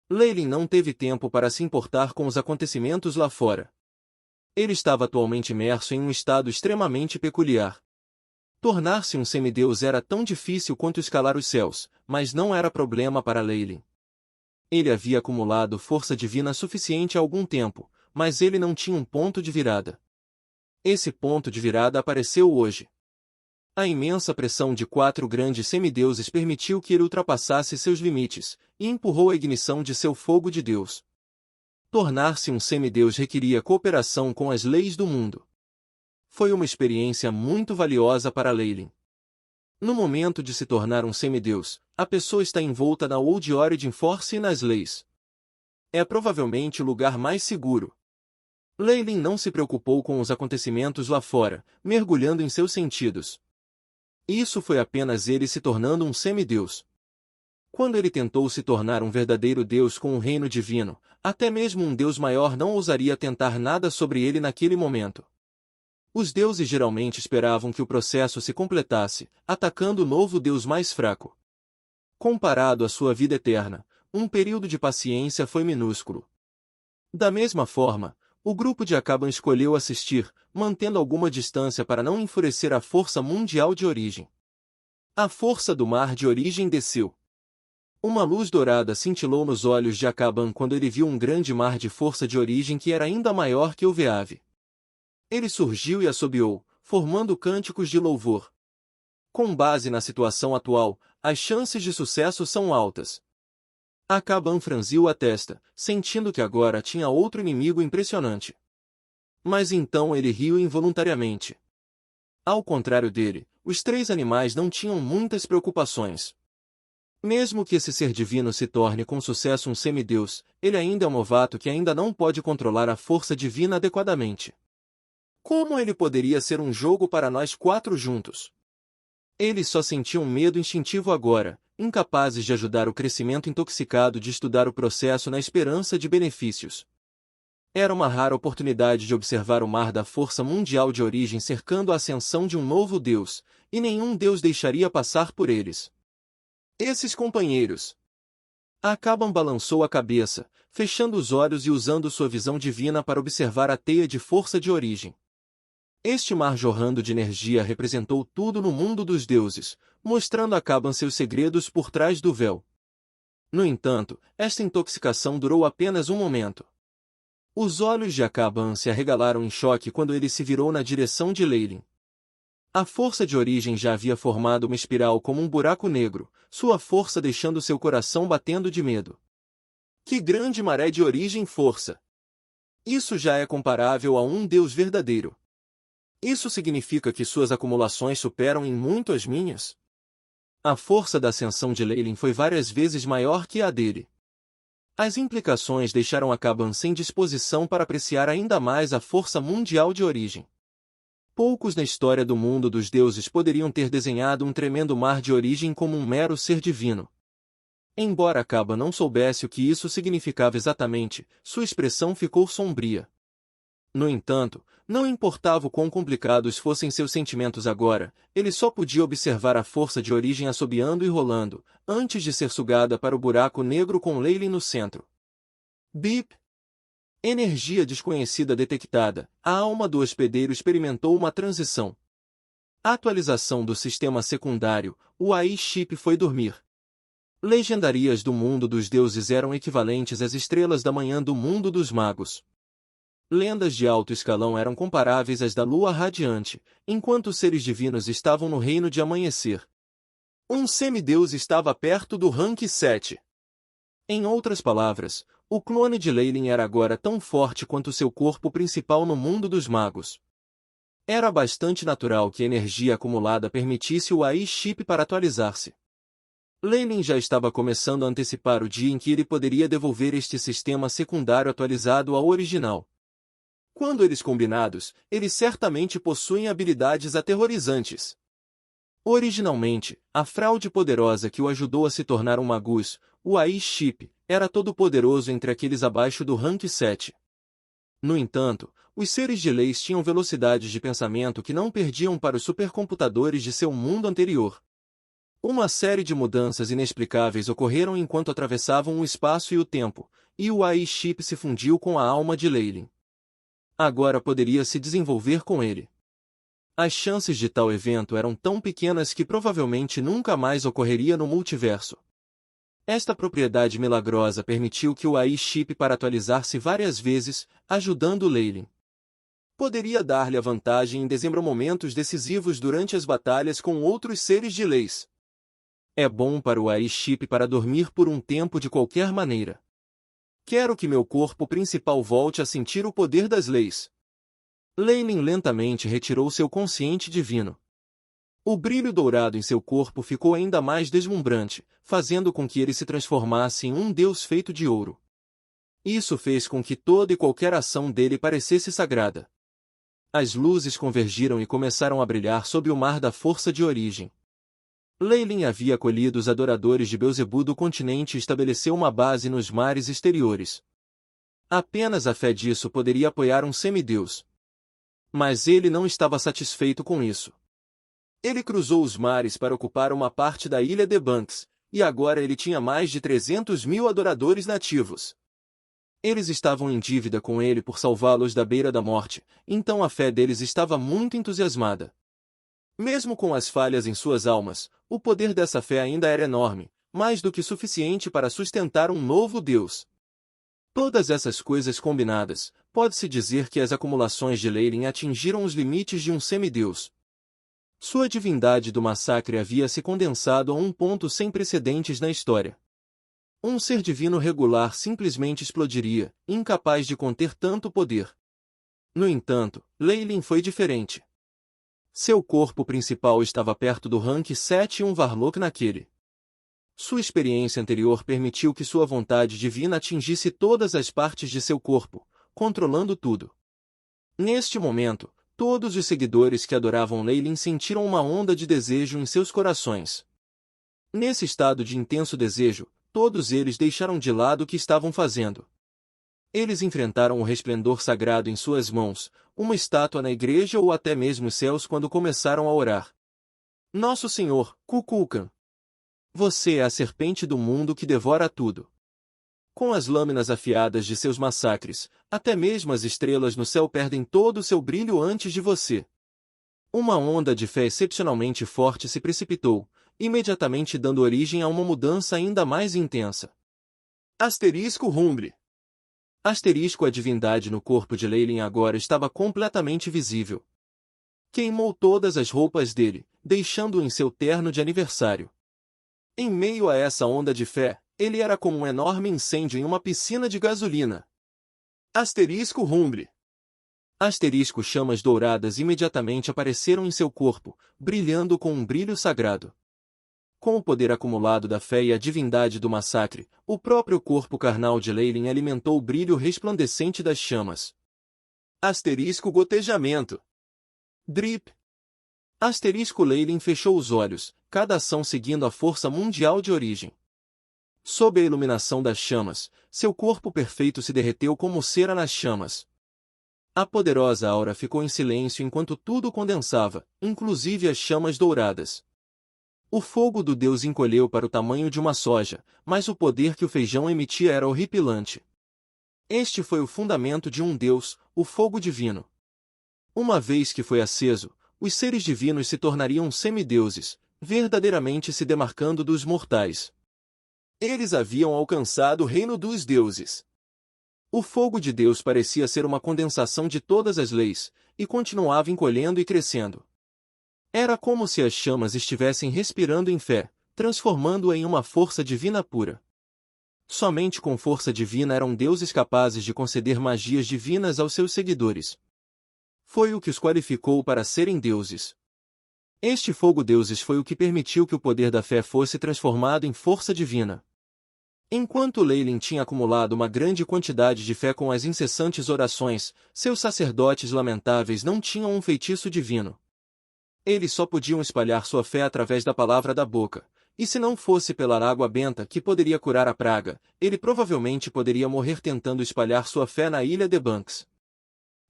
Leyland não teve tempo para se importar com os acontecimentos lá fora. Ele estava atualmente imerso em um estado extremamente peculiar. Tornar-se um semideus era tão difícil quanto escalar os céus, mas não era problema para Leyland. Ele havia acumulado força divina suficiente há algum tempo, mas ele não tinha um ponto de virada. Esse ponto de virada apareceu hoje. A imensa pressão de 4 grandes semideuses permitiu que ele ultrapassasse seus limites, e empurrou a ignição de seu fogo de Deus. Tornar-se um semideus requeria cooperação com as leis do mundo. Foi uma experiência muito valiosa para Leyland. No momento de se tornar um semideus, a pessoa está envolta na Old Origin Force e nas leis. É provavelmente o lugar mais seguro. Leyland não se preocupou com os acontecimentos lá fora, mergulhando em seus sentidos. Isso foi apenas ele se tornando um semideus. Quando ele tentou se tornar um verdadeiro Deus com um reino divino, até mesmo um Deus maior não ousaria tentar nada sobre ele naquele momento. Os deuses geralmente esperavam que o processo se completasse, atacando o novo Deus mais fraco. Comparado à sua vida eterna, um período de paciência foi minúsculo. Da mesma forma, o grupo de Akaban escolheu assistir, mantendo alguma distância para não enfurecer a força mundial de origem. A força do mar de origem desceu. Uma luz dourada cintilou nos olhos de Akaban quando ele viu um grande mar de força de origem que era ainda maior que o Veave. Ele surgiu e assobiou, formando cânticos de louvor. Com base na situação atual, as chances de sucesso são altas. Akaban franziu a testa, sentindo que agora tinha outro inimigo impressionante. Mas então ele riu involuntariamente. Ao contrário dele, os 3 animais não tinham muitas preocupações. Mesmo que esse ser divino se torne com sucesso um semideus, ele ainda é um novato que ainda não pode controlar a força divina adequadamente. Como ele poderia ser um jogo para nós 4 juntos? Eles só sentiam medo instintivo agora, incapazes de ajudar o crescimento intoxicado de estudar o processo na esperança de benefícios. Era uma rara oportunidade de observar o mar da força mundial de origem cercando a ascensão de um novo Deus, e nenhum Deus deixaria passar por eles. Esses companheiros. Akaban balançou a cabeça, fechando os olhos e usando sua visão divina para observar a teia de força de origem. Este mar jorrando de energia representou tudo no mundo dos deuses, mostrando a Akaban seus segredos por trás do véu. No entanto, esta intoxicação durou apenas um momento. Os olhos de Akaban se arregalaram em choque quando ele se virou na direção de Leyland. A força de origem já havia formado uma espiral como um buraco negro, sua força deixando seu coração batendo de medo. Que grande maré de origem força! Isso já é comparável a um Deus verdadeiro. Isso significa que suas acumulações superam em muito as minhas? A força da ascensão de Leyland foi várias vezes maior que a dele. As implicações deixaram Akaban sem disposição para apreciar ainda mais a força mundial de origem. Poucos na história do mundo dos deuses poderiam ter desenhado um tremendo mar de origem como um mero ser divino. Embora Akaban não soubesse o que isso significava exatamente, sua expressão ficou sombria. No entanto, não importava o quão complicados fossem seus sentimentos agora, ele só podia observar a força de origem assobiando e rolando, antes de ser sugada para o buraco negro com Leyland no centro. Bip! Energia desconhecida detectada. A alma do hospedeiro experimentou uma transição. Atualização do sistema secundário. O AI-chip foi dormir. Legendarias do mundo dos deuses eram equivalentes às estrelas da manhã do mundo dos magos. Lendas de alto escalão eram comparáveis às da lua radiante, enquanto os seres divinos estavam no reino de amanhecer. Um semideus estava perto do rank 7. Em outras palavras, o clone de Leyland era agora tão forte quanto seu corpo principal no mundo dos magos. Era bastante natural que a energia acumulada permitisse o AI-chip para atualizar-se. Leyland já estava começando a antecipar o dia em que ele poderia devolver este sistema secundário atualizado ao original. Quando eles combinados, eles certamente possuem habilidades aterrorizantes. Originalmente, a fraude poderosa que o ajudou a se tornar um magus, o AI-chip, era todo-poderoso entre aqueles abaixo do rank 7. No entanto, os seres de leis tinham velocidades de pensamento que não perdiam para os supercomputadores de seu mundo anterior. Uma série de mudanças inexplicáveis ocorreram enquanto atravessavam o espaço e o tempo, e o AI-chip se fundiu com a alma de Leyline. Agora poderia se desenvolver com ele. As chances de tal evento eram tão pequenas que provavelmente nunca mais ocorreria no multiverso. Esta propriedade milagrosa permitiu que o AI-chip para atualizar-se várias vezes, ajudando Leyline. Poderia dar-lhe a vantagem em momentos decisivos durante as batalhas com outros seres de leis. É bom para o AI-chip para dormir por um tempo de qualquer maneira. Quero que meu corpo principal volte a sentir o poder das leis. Leyline lentamente retirou seu consciente divino. O brilho dourado em seu corpo ficou ainda mais deslumbrante, fazendo com que ele se transformasse em um deus feito de ouro. Isso fez com que toda e qualquer ação dele parecesse sagrada. As luzes convergiram e começaram a brilhar sob o mar da força de origem. Leyline havia acolhido os adoradores de Beelzebub do continente e estabeleceu uma base nos mares exteriores. Apenas a fé disso poderia apoiar um semideus. Mas ele não estava satisfeito com isso. Ele cruzou os mares para ocupar uma parte da ilha de Banks, e agora ele tinha mais de 300.000 adoradores nativos. Eles estavam em dívida com ele por salvá-los da beira da morte, então a fé deles estava muito entusiasmada. Mesmo com as falhas em suas almas, o poder dessa fé ainda era enorme, mais do que suficiente para sustentar um novo Deus. Todas essas coisas combinadas, pode-se dizer que as acumulações de Leyline atingiram os limites de um semideus. Sua divindade do massacre havia se condensado a um ponto sem precedentes na história. Um ser divino regular simplesmente explodiria, incapaz de conter tanto poder. No entanto, Leyline foi diferente. Seu corpo principal estava perto do rank 7 e um Varlock naquele. Sua experiência anterior permitiu que sua vontade divina atingisse todas as partes de seu corpo, controlando tudo. Neste momento, todos os seguidores que adoravam Leyline sentiram uma onda de desejo em seus corações. Nesse estado de intenso desejo, todos eles deixaram de lado o que estavam fazendo. Eles enfrentaram o resplendor sagrado em suas mãos, uma estátua na igreja ou até mesmo os céus quando começaram a orar. Nosso Senhor, Kukulkan. Você é a serpente do mundo que devora tudo. Com as lâminas afiadas de seus massacres, até mesmo as estrelas no céu perdem todo o seu brilho antes de você. Uma onda de fé excepcionalmente forte se precipitou, imediatamente dando origem a uma mudança ainda mais intensa. Asterisco Rumble. Asterisco a divindade no corpo de Leyline agora estava completamente visível. Queimou todas as roupas dele, deixando-o em seu terno de aniversário. Em meio a essa onda de fé, ele era como um enorme incêndio em uma piscina de gasolina. Asterisco Rumble. Asterisco chamas douradas imediatamente apareceram em seu corpo, brilhando com um brilho sagrado. Com o poder acumulado da fé e a divindade do massacre, o próprio corpo carnal de Leyline alimentou o brilho resplandecente das chamas. Asterisco gotejamento. Drip. Asterisco Leyline fechou os olhos, cada ação seguindo a força mundial de origem. Sob a iluminação das chamas, seu corpo perfeito se derreteu como cera nas chamas. A poderosa aura ficou em silêncio enquanto tudo condensava, inclusive as chamas douradas. O fogo do Deus encolheu para o tamanho de uma soja, mas o poder que o feijão emitia era horripilante. Este foi o fundamento de um Deus, o fogo divino. Uma vez que foi aceso, os seres divinos se tornariam semideuses, verdadeiramente se demarcando dos mortais. Eles haviam alcançado o reino dos deuses. O fogo de Deus parecia ser uma condensação de todas as leis, e continuava encolhendo e crescendo. Era como se as chamas estivessem respirando em fé, transformando-a em uma força divina pura. Somente com força divina eram deuses capazes de conceder magias divinas aos seus seguidores. Foi o que os qualificou para serem deuses. Este fogo deuses foi o que permitiu que o poder da fé fosse transformado em força divina. Enquanto Leyline tinha acumulado uma grande quantidade de fé com as incessantes orações, seus sacerdotes lamentáveis não tinham um feitiço divino. Eles só podiam espalhar sua fé através da palavra da boca, e se não fosse pela água benta que poderia curar a praga, ele provavelmente poderia morrer tentando espalhar sua fé na ilha de Banks.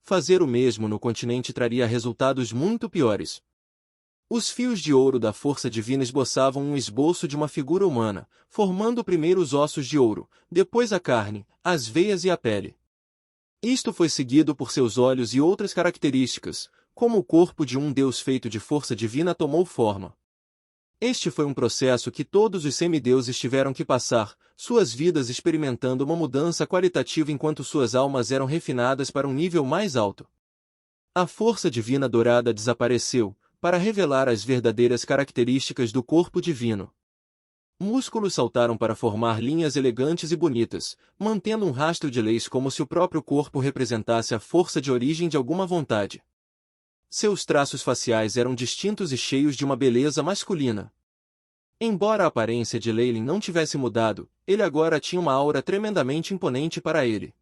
Fazer o mesmo no continente traria resultados muito piores. Os fios de ouro da força divina esboçavam um esboço de uma figura humana, formando primeiro os ossos de ouro, depois a carne, as veias e a pele. Isto foi seguido por seus olhos e outras características, como o corpo de um Deus feito de força divina tomou forma. Este foi um processo que todos os semideuses tiveram que passar, suas vidas experimentando uma mudança qualitativa enquanto suas almas eram refinadas para um nível mais alto. A força divina dourada desapareceu, para revelar as verdadeiras características do corpo divino. Músculos saltaram para formar linhas elegantes e bonitas, mantendo um rastro de leis como se o próprio corpo representasse a força de origem de alguma vontade. Seus traços faciais eram distintos e cheios de uma beleza masculina. Embora a aparência de Leylin não tivesse mudado, ele agora tinha uma aura tremendamente imponente para ele.